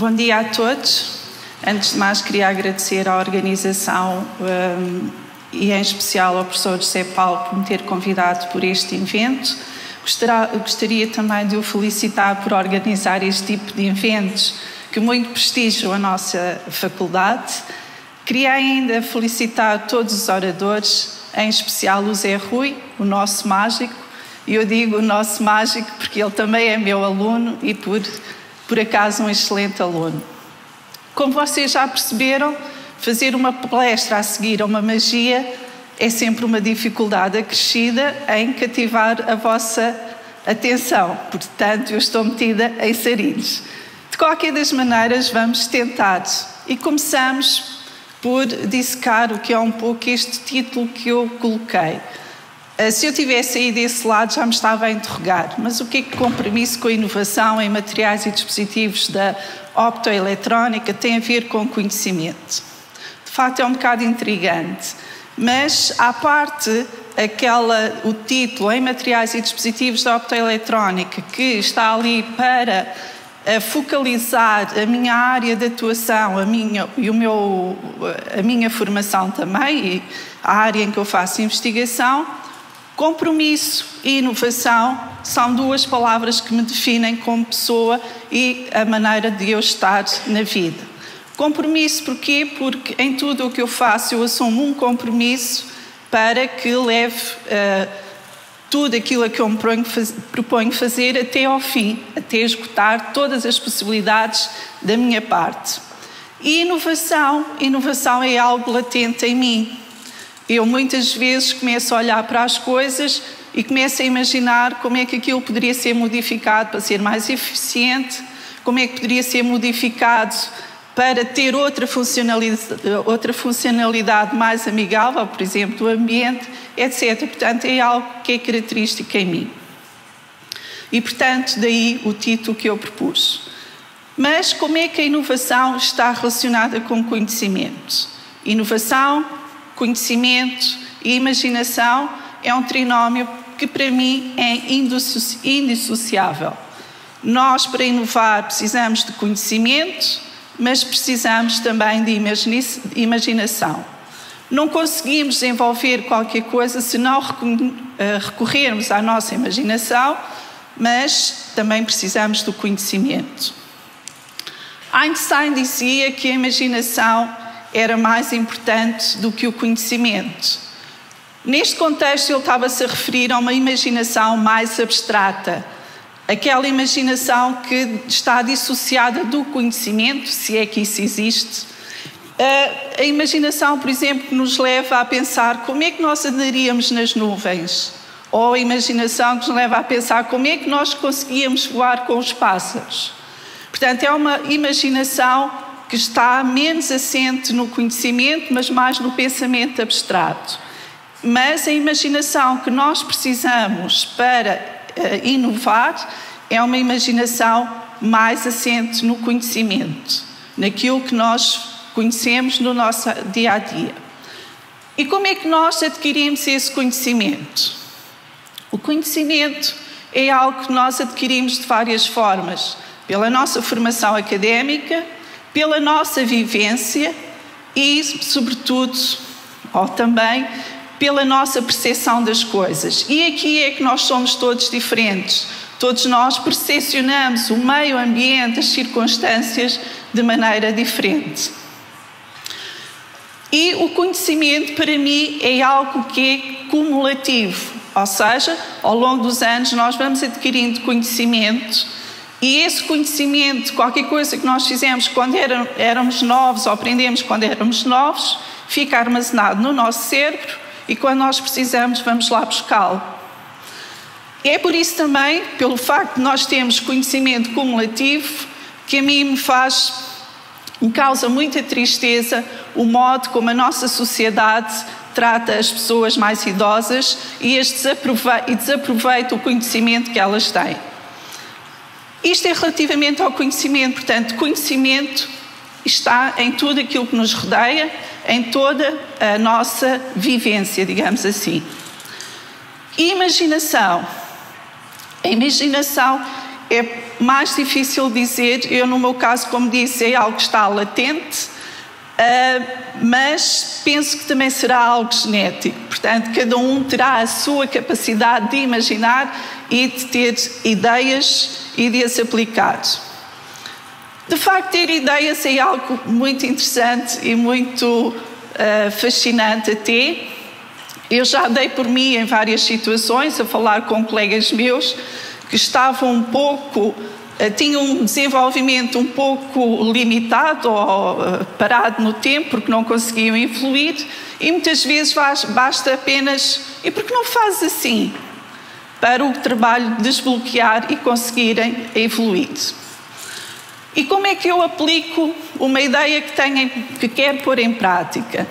Bom dia a todos. Antes de mais, queria agradecer à organização e em especial ao professor José Paulo por me ter convidado por este evento. Gostaria também de o felicitar por organizar este tipo de eventos que muito prestigiam a nossa faculdade. Queria ainda felicitar todos os oradores, em especial o Zé Rui, o nosso mágico. E eu digo o nosso mágico porque ele também é meu aluno e por acaso um excelente aluno. Como vocês já perceberam, fazer uma palestra a seguir a uma magia é sempre uma dificuldade acrescida em cativar a vossa atenção. Portanto, eu estou metida em sarilhos. De qualquer das maneiras, vamos tentar. E começamos por dissecar o que é um pouco este título que eu coloquei. Se eu tivesse aí desse lado, já me estava a interrogar. Mas o que é que compromisso com a inovação em materiais e dispositivos da optoeletrónica tem a ver com conhecimento? De facto, é um bocado intrigante. Mas, à parte o título em materiais e dispositivos da optoeletrónica, que está ali para focalizar a minha área de atuação, a minha formação também, e a área em que eu faço investigação, compromisso e inovação são duas palavras que me definem como pessoa e a maneira de eu estar na vida. Compromisso porquê? Porque em tudo o que eu faço eu assumo um compromisso para que leve tudo aquilo a que eu me proponho fazer até ao fim, até esgotar todas as possibilidades da minha parte. E inovação é algo latente em mim. Eu muitas vezes começo a olhar para as coisas e começo a imaginar como é que aquilo poderia ser modificado para ser mais eficiente, como é que poderia ser modificado para ter outra funcionalidade mais amigável, por exemplo, do ambiente, etc. Portanto, é algo que é característico em mim. E, portanto, daí o título que eu propus. Mas como é que a inovação está relacionada com conhecimento? Inovação, conhecimento e imaginação é um trinómio que para mim é indissociável. Nós, para inovar, precisamos de conhecimento, mas precisamos também de imaginação. Não conseguimos desenvolver qualquer coisa se não recorrermos à nossa imaginação, mas também precisamos do conhecimento. Einstein dizia que a imaginação era mais importante do que o conhecimento. Neste contexto, ele estava-se a referir a uma imaginação mais abstrata, aquela imaginação que está dissociada do conhecimento, se é que isso existe. A imaginação, por exemplo, que nos leva a pensar como é que nós andaríamos nas nuvens, ou a imaginação que nos leva a pensar como é que nós conseguíamos voar com os pássaros. Portanto, é uma imaginação que está menos assente no conhecimento, mas mais no pensamento abstrato. Mas a imaginação que nós precisamos para inovar é uma imaginação mais assente no conhecimento, naquilo que nós conhecemos no nosso dia-a-dia. E como é que nós adquirimos esse conhecimento? O conhecimento é algo que nós adquirimos de várias formas, pela nossa formação académica, pela nossa vivência e, sobretudo, ou também, pela nossa percepção das coisas. E aqui é que nós somos todos diferentes. Todos nós percepcionamos o meio ambiente, as circunstâncias, de maneira diferente. E o conhecimento, para mim, é algo que é cumulativo. Ou seja, ao longo dos anos, nós vamos adquirindo conhecimento. E esse conhecimento, qualquer coisa que nós fizemos quando éramos novos, ou aprendemos quando éramos novos, fica armazenado no nosso cérebro e quando nós precisamos, vamos lá buscá-lo. É por isso também, pelo facto de nós termos conhecimento cumulativo, que a mim me causa muita tristeza o modo como a nossa sociedade trata as pessoas mais idosas e desaproveita o conhecimento que elas têm. Isto é relativamente ao conhecimento, portanto, conhecimento está em tudo aquilo que nos rodeia, em toda a nossa vivência, digamos assim. Imaginação. A imaginação é mais difícil dizer. Eu, no meu caso, como disse, é algo que está latente, mas penso que também será algo genético. Portanto, cada um terá a sua capacidade de imaginar e de ter ideias e de as aplicar. De facto, ter ideias é algo muito interessante e muito fascinante até. Eu já dei por mim em várias situações a falar com colegas meus que estavam tinham um desenvolvimento um pouco limitado ou parado no tempo porque não conseguiam evoluir, e muitas vezes basta apenas "e por que não fazes assim?" para o trabalho desbloquear e conseguirem evoluir. E como é que eu aplico uma ideia que quero pôr em prática?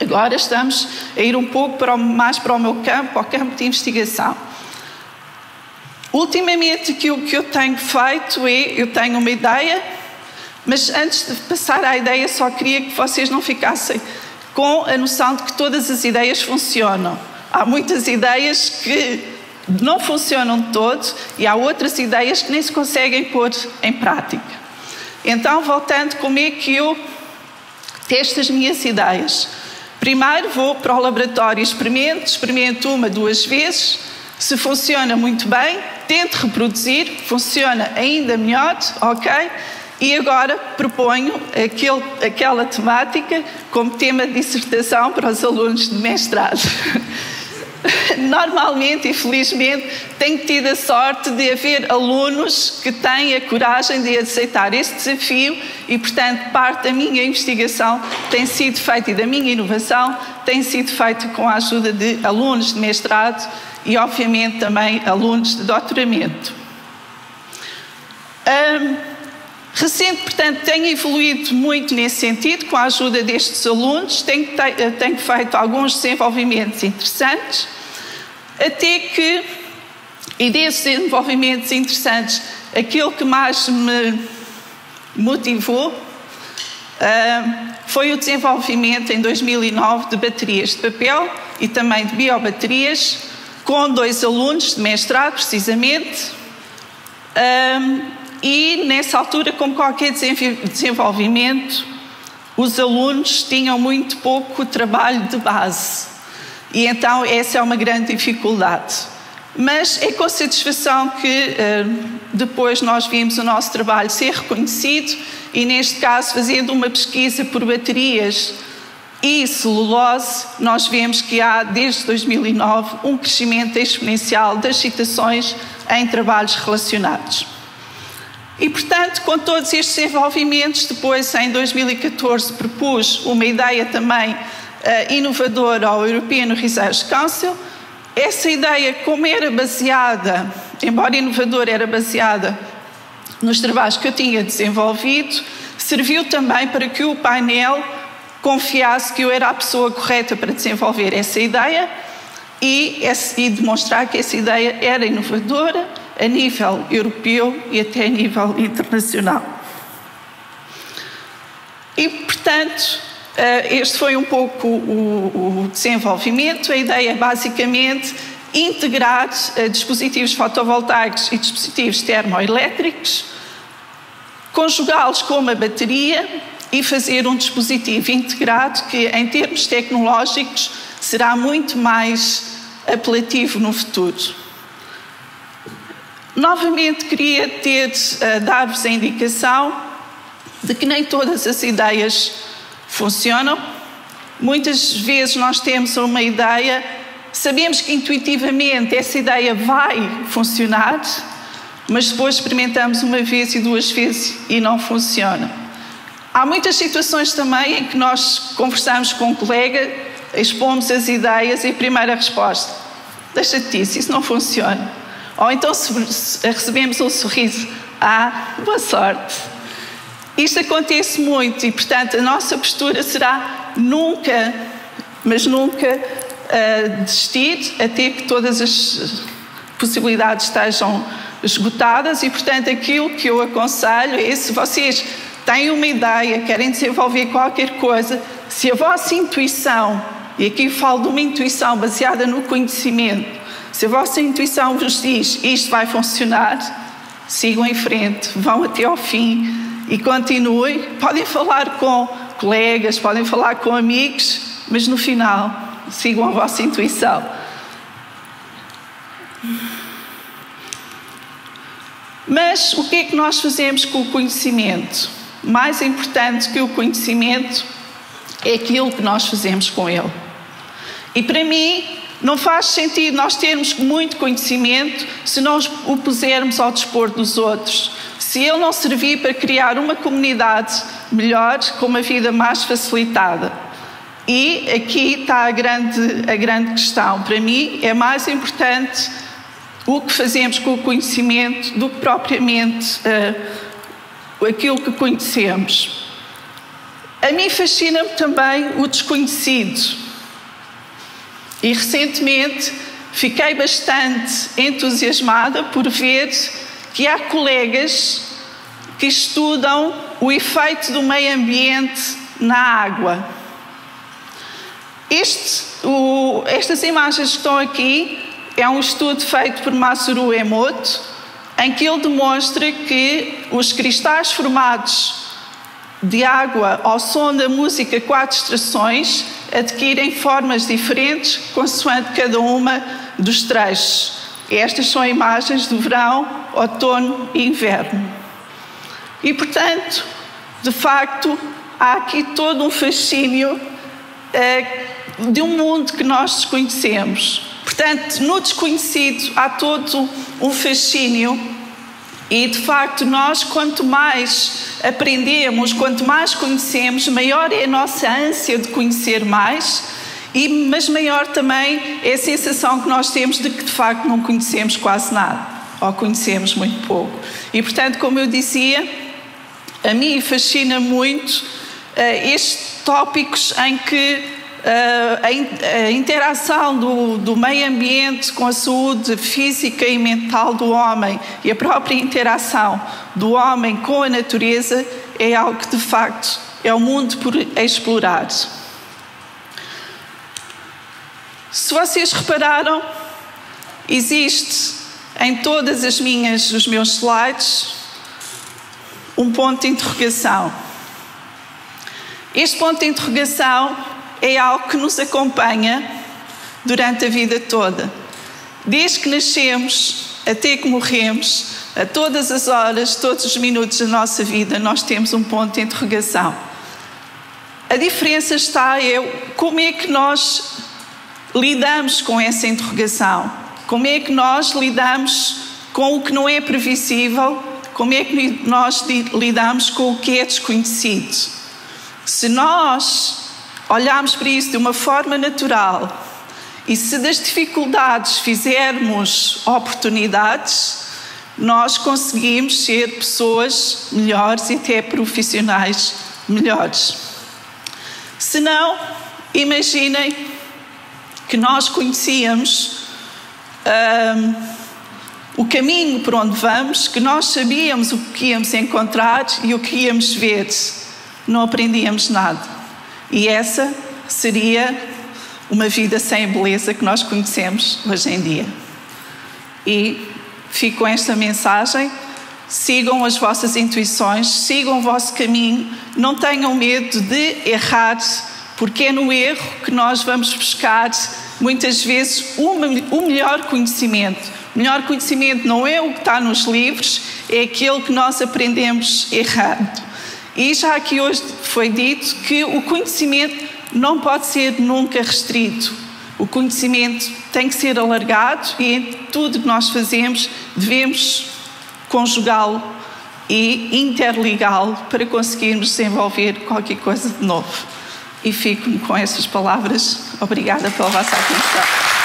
Agora estamos a ir um pouco mais para o meu campo, ao campo de investigação. Ultimamente, aquilo que eu tenho feito eu tenho uma ideia, mas antes de passar à ideia, só queria que vocês não ficassem com a noção de que todas as ideias funcionam. Há muitas ideias que não funcionam de todo e há outras ideias que nem se conseguem pôr em prática. Então, voltando, como é que eu testo as minhas ideias? Primeiro vou para o laboratório e experimento 1, 2 vezes. Se funciona muito bem, tento reproduzir, funciona ainda melhor, ok? E agora proponho aquela temática como tema de dissertação para os alunos de mestrado. Normalmente e felizmente tenho tido a sorte de haver alunos que têm a coragem de aceitar esse desafio e, portanto, parte da minha investigação tem sido feita e da minha inovação tem sido feita com a ajuda de alunos de mestrado e, obviamente, também alunos de doutoramento. Portanto, tenho evoluído muito nesse sentido, com a ajuda destes alunos, tenho feito alguns desenvolvimentos interessantes, até que, e desses desenvolvimentos interessantes, aquilo que mais me motivou foi o desenvolvimento, em 2009, de baterias de papel e também de biobaterias, com 2 alunos de mestrado, precisamente, e nessa altura, como qualquer desenvolvimento, os alunos tinham muito pouco trabalho de base. E então essa é uma grande dificuldade. Mas é com satisfação que depois nós vimos o nosso trabalho ser reconhecido e, neste caso, fazendo uma pesquisa por baterias e celulose, nós vemos que há, desde 2009, um crescimento exponencial das citações em trabalhos relacionados. E, portanto, com todos estes desenvolvimentos, depois, em 2014, propus uma ideia também inovadora ao European Research Council. Essa ideia, como era baseada, embora inovadora, era baseada nos trabalhos que eu tinha desenvolvido, serviu também para que o painel confiasse que eu era a pessoa correta para desenvolver essa ideia e demonstrar que essa ideia era inovadora a nível europeu e até a nível internacional. E, portanto, este foi um pouco o desenvolvimento. A ideia é basicamente integrar dispositivos fotovoltaicos e dispositivos termoelétricos, conjugá-los com uma bateria e fazer um dispositivo integrado que, em termos tecnológicos, será muito mais apelativo no futuro. Novamente, queria dar-vos a indicação de que nem todas as ideias funcionam. Muitas vezes nós temos uma ideia, sabemos que intuitivamente essa ideia vai funcionar, mas depois experimentamos 1 vez e 2 vezes e não funciona. Há muitas situações também em que nós conversamos com um colega, expomos as ideias e a primeira resposta: deixa-te disso, isso não funciona. Ou então recebemos um sorriso: boa sorte. Isto acontece muito e, portanto, a nossa postura será nunca, mas nunca, desistir até que todas as possibilidades estejam esgotadas. E, portanto, aquilo que eu aconselho é, se vocês têm uma ideia, querem desenvolver qualquer coisa, se a vossa intuição, e aqui falo de uma intuição baseada no conhecimento, se a vossa intuição vos diz isto vai funcionar, sigam em frente, vão até ao fim e continuem. Podem falar com colegas, podem falar com amigos, mas no final, sigam a vossa intuição. Mas o que é que nós fazemos com o conhecimento? Mais importante que o conhecimento é aquilo que nós fazemos com ele. E para mim, não faz sentido nós termos muito conhecimento se nós o pusermos ao dispor dos outros. Se ele não servir para criar uma comunidade melhor, com uma vida mais facilitada. E aqui está a grande questão. Para mim, é mais importante o que fazemos com o conhecimento do que propriamente aquilo que conhecemos. A mim fascina-me também o desconhecido. E recentemente fiquei bastante entusiasmada por ver que há colegas que estudam o efeito do meio ambiente na água. Estas imagens que estão aqui é um estudo feito por Masaru Emoto, em que ele demonstra que os cristais formados de água ao som da música 4 estações adquirem formas diferentes consoante cada uma dos trechos. Estas são imagens do verão, outono e inverno. E, portanto, de facto, há aqui todo um fascínio de um mundo que nós desconhecemos. Portanto, no desconhecido há todo um fascínio e, de facto, nós, quanto mais aprendemos, quanto mais conhecemos, maior é a nossa ânsia de conhecer mais, mas maior também é a sensação que nós temos de que, de facto, não conhecemos quase nada, ou conhecemos muito pouco. E, portanto, como eu dizia, a mim fascina muito estes tópicos em que a interação do meio ambiente com a saúde física e mental do homem e a própria interação do homem com a natureza é algo que, de facto, é o mundo por explorar. Se vocês repararam, existe em todas os meus slides um ponto de interrogação. Este ponto de interrogação é algo que nos acompanha durante a vida toda. Desde que nascemos até que morremos, a todas as horas, todos os minutos da nossa vida, nós temos um ponto de interrogação. A diferença está como é que nós lidamos com essa interrogação. Como é que nós lidamos com o que não é previsível? Como é que nós lidamos com o que é desconhecido? Se nós olharmos para isso de uma forma natural e se das dificuldades fizermos oportunidades, nós conseguimos ser pessoas melhores e até profissionais melhores. Se não, imaginem que nós conhecíamos o caminho por onde vamos, que nós sabíamos o que íamos encontrar e o que íamos ver. Não aprendíamos nada. E essa seria uma vida sem a beleza que nós conhecemos hoje em dia. E fico com esta mensagem: sigam as vossas intuições, sigam o vosso caminho, não tenham medo de errar, porque é no erro que nós vamos buscar, muitas vezes, o melhor conhecimento. O melhor conhecimento não é o que está nos livros, é aquele que nós aprendemos errado. E já aqui hoje foi dito que o conhecimento não pode ser nunca restrito. O conhecimento tem que ser alargado e em tudo que nós fazemos devemos conjugá-lo e interligá-lo para conseguirmos desenvolver qualquer coisa de novo. E fico com essas palavras. Obrigada pela vossa atenção.